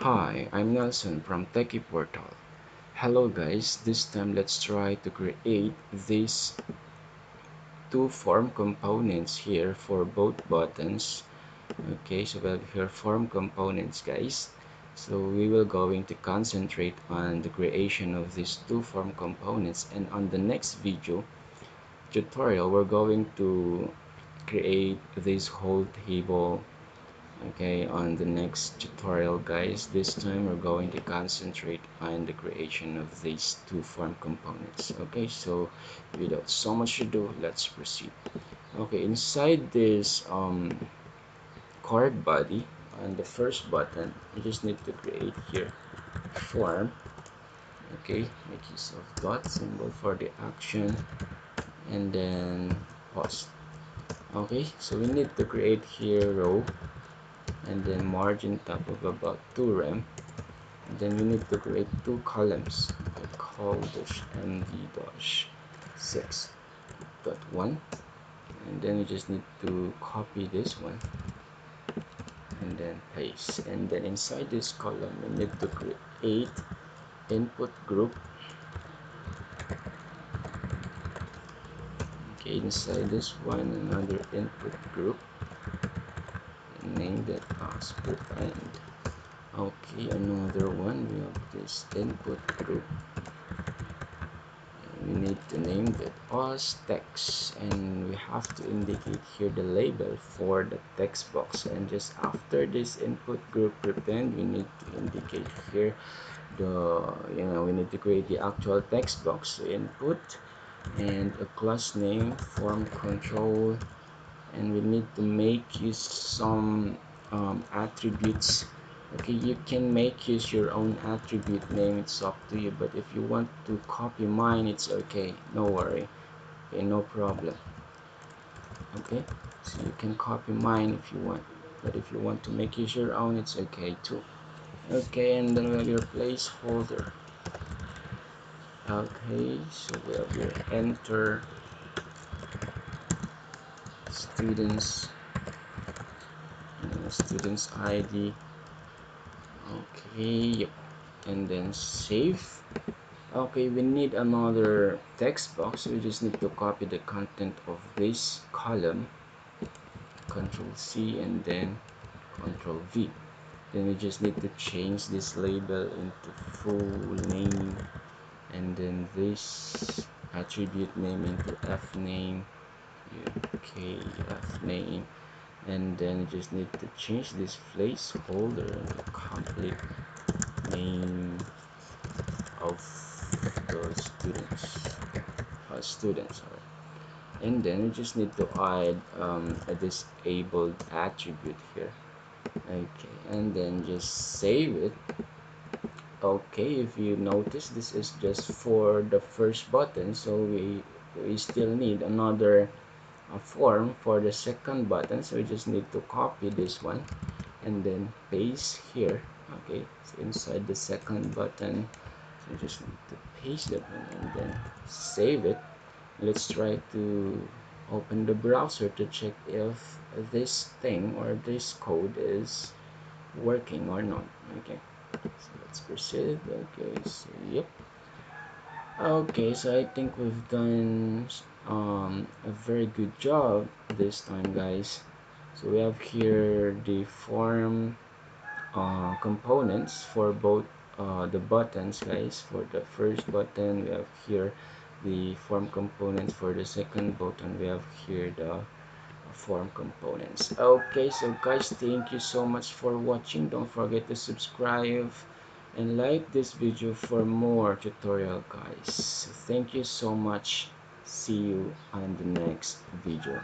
Hi, I'm Nelson from Techie Portal. Hello guys, this time let's try to create these two form components here for both buttons. Okay, so we have here form components guys. So we will going to concentrate on the creation of these two form components, and on the next video tutorial we're going to create this whole table. Okay, on the next tutorial guys, this time we're going to concentrate on the creation of these two form components. Okay, so without so much ado, let's proceed. Okay, inside this card body, on the first button you just need to create here form. Okay, make use of dot symbol for the action and then post. Okay, so we need to create here row and then margin top of about 2 rem. Then we need to create two columns. I call dash md dash 6.1, and then we just need to copy this one and then paste. And then inside this column we need to create input group. Okay, inside this one another input group, and name that output. And okay, another one, we have this input group. We need to name that as text, and we have to indicate here the label for the text box. And just after this input group prepend, we need to indicate here the we need to create the actual text box. So input and a class name form control, and we need to make use some attributes. Okay, you can make use your own attribute name, it's up to you, but if you want to copy mine, it's okay, no worry. Okay, no problem. Okay, so you can copy mine if you want, but if you want to make use your own, it's okay too. Okay, and then we have your placeholder. Okay, so we have your enter students, students ID. Okay, yep, and then save. Okay, we need another text box. We just need to copy the content of this column, Control C and then Control V. Then we just need to change this label into full name, and then this attribute name into F name, UK F name, and then you just need to change this placeholder into complete name of the students, and then we just need to add a disabled attribute here. Okay, and then just save it. Okay, if you notice, this is just for the first button, so we still need another form for the second button, so we just need to copy this one and then paste here. Okay, so inside the second button, so just need to paste that one and then save it. Let's try to open the browser to check if this thing or this code is working or not. Okay, so let's proceed. Okay, so yep. Okay, so I think we've done a very good job this time guys. So we have here the form components for both the buttons guys. For the first button we have here the form components. For the second button we have here the form components. Okay, so guys, thank you so much for watching. Don't forget to subscribe and like this video for more tutorial guys. So thank you so much. See you on the next video.